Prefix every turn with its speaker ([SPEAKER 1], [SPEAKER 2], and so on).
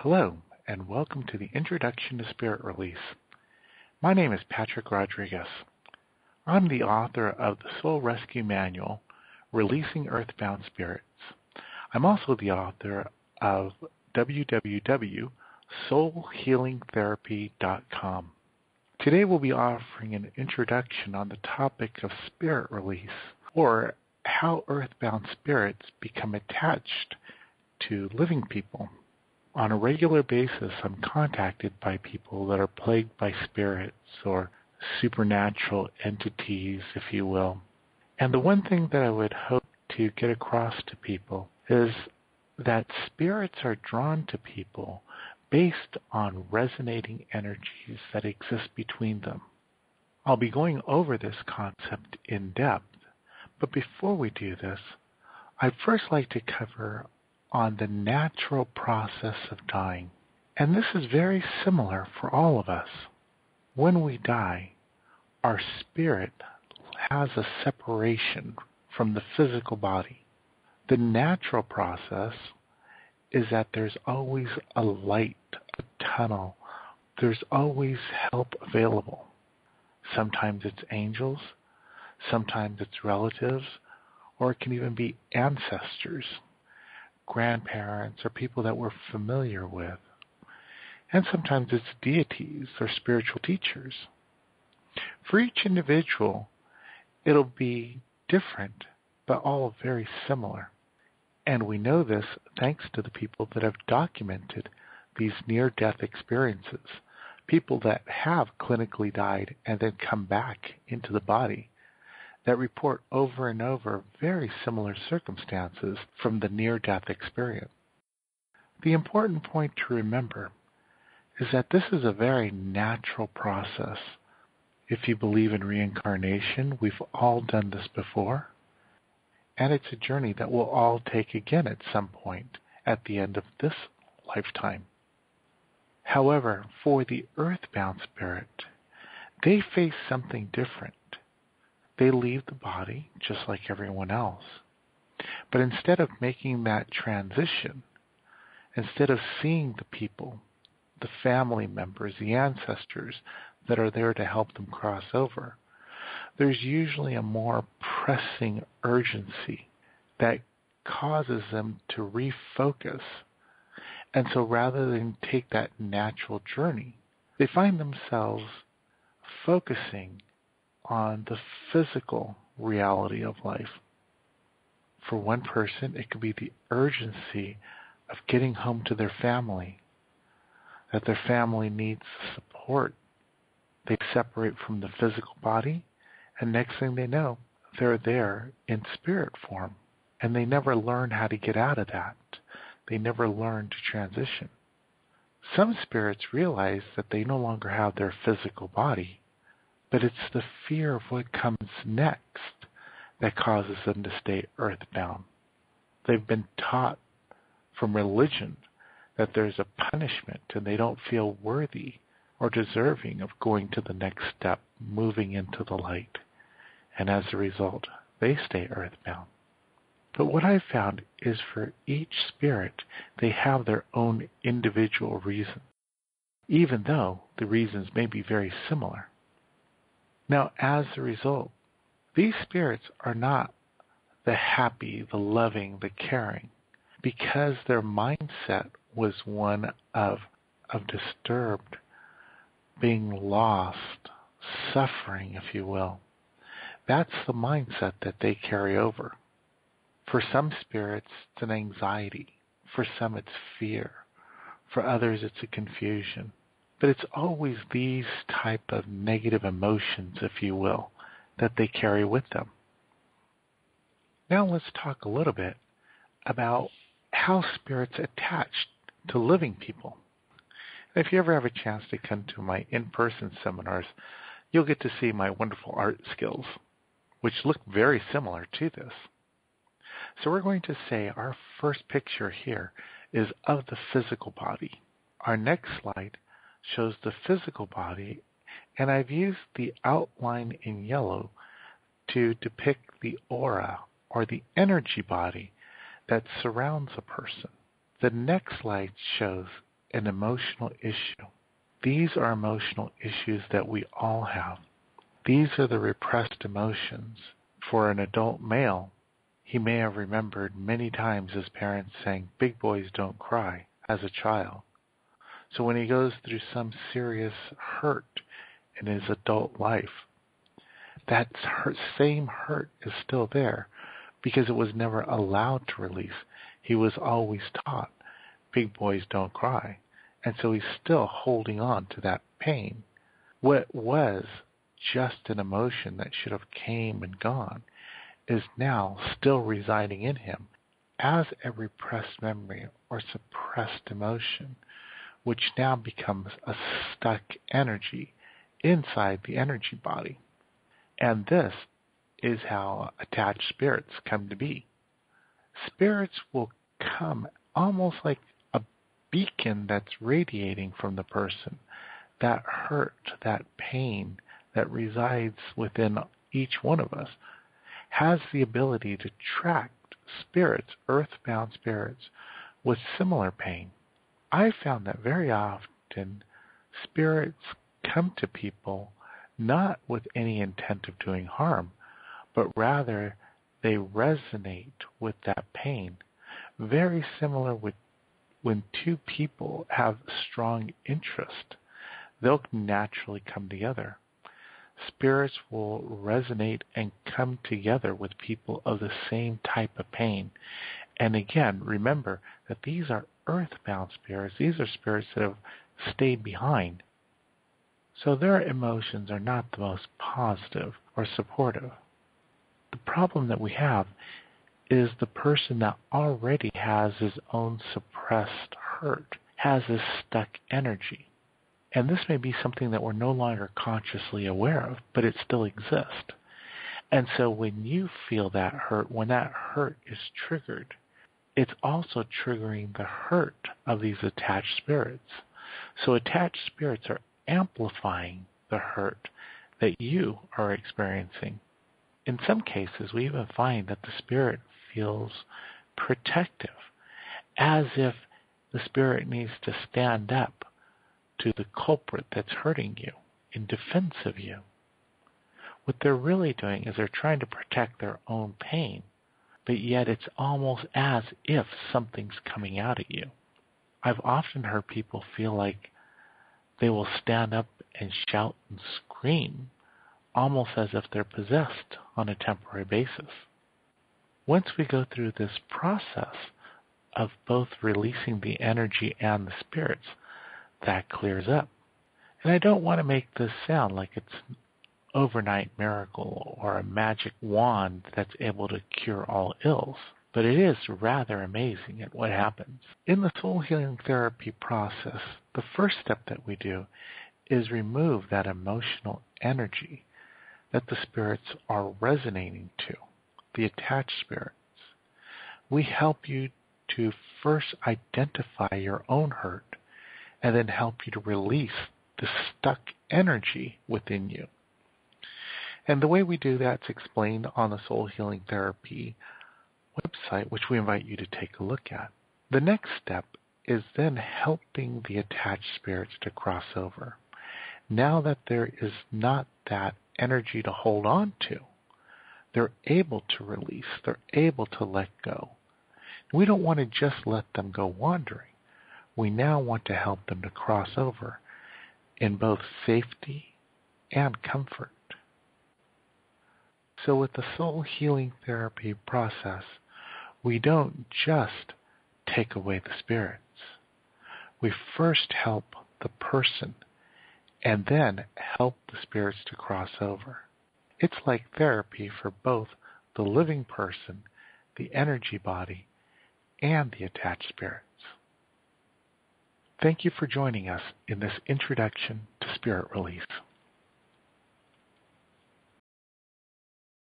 [SPEAKER 1] Hello, and welcome to the Introduction to Spirit Release. My name is Patrick Rodriguez. I'm the author of the Soul Rescue Manual, Releasing Earthbound Spirits. I'm also the author of www.SoulHealingTherapy.com. Today we'll be offering an introduction on the topic of spirit release, or how earthbound spirits become attached to living people. On a regular basis, I'm contacted by people that are plagued by spirits or supernatural entities, if you will. And the one thing that I would hope to get across to people is that spirits are drawn to people based on resonating energies that exist between them. I'll be going over this concept in depth, but before we do this, I'd first like to cover on the natural process of dying. And this is very similar for all of us. When we die, our spirit has a separation from the physical body. The natural process is that there's always a light, a tunnel. There's always help available. Sometimes it's angels, sometimes it's relatives, or it can even be ancestors, grandparents, or people that we're familiar with. And sometimes it's deities or spiritual teachers. For each individual, it'll be different, but all very similar. And we know this thanks to the people that have documented these near-death experiences, people that have clinically died and then come back into the body, that report over and over very similar circumstances from the near-death experience. The important point to remember is that this is a very natural process. If you believe in reincarnation, we've all done this before, and it's a journey that we'll all take again at some point at the end of this lifetime. However, for the earthbound spirit, they face something different. They leave the body just like everyone else. But instead of making that transition, instead of seeing the people, the family members, the ancestors that are there to help them cross over, there's usually a more pressing urgency that causes them to refocus. And so rather than take that natural journey, they find themselves focusing on the physical reality of life. For one person, it could be the urgency of getting home to their family, that their family needs support. They separate from the physical body, and next thing they know, they're there in spirit form, and they never learn how to get out of that. They never learn to transition. Some spirits realize that they no longer have their physical body, but it's the fear of what comes next that causes them to stay earthbound. They've been taught from religion that there's a punishment and they don't feel worthy or deserving of going to the next step, moving into the light. And as a result, they stay earthbound. But what I've found is for each spirit, they have their own individual reason, even though the reasons may be very similar. Now, as a result, these spirits are not the happy, the loving, the caring, because their mindset was one of disturbed, being lost, suffering, if you will. That's the mindset that they carry over. For some spirits, it's an anxiety. For some, it's fear. For others, it's a confusion. But it's always these type of negative emotions, if you will, that they carry with them. Now let's talk a little bit about how spirits attach to living people. If you ever have a chance to come to my in-person seminars, you'll get to see my wonderful art skills, which look very similar to this. So we're going to say our first picture here is of the physical body. Our next slide shows the physical body, and I've used the outline in yellow to depict the aura or the energy body that surrounds a person. The next slide shows an emotional issue. These are emotional issues that we all have. These are the repressed emotions. For an adult male, he may have remembered many times his parents saying, "Big boys don't cry," as a child. So when he goes through some serious hurt in his adult life, that same hurt is still there because it was never allowed to release. He was always taught, "Big boys don't cry." And so he's still holding on to that pain. What was just an emotion that should have came and gone is now still residing in him as a repressed memory or suppressed emotion, which now becomes a stuck energy inside the energy body. And this is how attached spirits come to be. Spirits will come almost like a beacon that's radiating from the person. That hurt, that pain that resides within each one of us has the ability to attract spirits, earthbound spirits, with similar pain. I found that very often spirits come to people not with any intent of doing harm, but rather they resonate with that pain. Very similar with when two people have strong interest, they'll naturally come together. Spirits will resonate and come together with people of the same type of pain. And again, remember that these are earthbound spirits. These are spirits that have stayed behind. So their emotions are not the most positive or supportive. The problem that we have is the person that already has his own suppressed hurt, has this stuck energy. And this may be something that we're no longer consciously aware of, but it still exists. And so when you feel that hurt, when that hurt is triggered, it's also triggering the hurt of these attached spirits. So attached spirits are amplifying the hurt that you are experiencing. In some cases, we even find that the spirit feels protective, as if the spirit needs to stand up to the culprit that's hurting you in defense of you. What they're really doing is they're trying to protect their own pain, but yet it's almost as if something's coming out at you. I've often heard people feel like they will stand up and shout and scream, almost as if they're possessed on a temporary basis. Once we go through this process of both releasing the energy and the spirits, that clears up. And I don't want to make this sound like it's an overnight miracle or a magic wand that's able to cure all ills, but it is rather amazing at what happens. In the soul healing therapy process, the first step that we do is remove that emotional energy that the spirits are resonating to, the attached spirits. We help you to first identify your own hurt and then help you to release the stuck energy within you. And the way we do that's explained on the Soul Healing Therapy website, which we invite you to take a look at. The next step is then helping the attached spirits to cross over. Now that there is not that energy to hold on to, they're able to release, they're able to let go. We don't want to just let them go wandering. We now want to help them to cross over in both safety and comfort. So with the soul healing therapy process, we don't just take away the spirits. We first help the person and then help the spirits to cross over. It's like therapy for both the living person, the energy body, and the attached spirits. Thank you for joining us in this introduction to spirit release.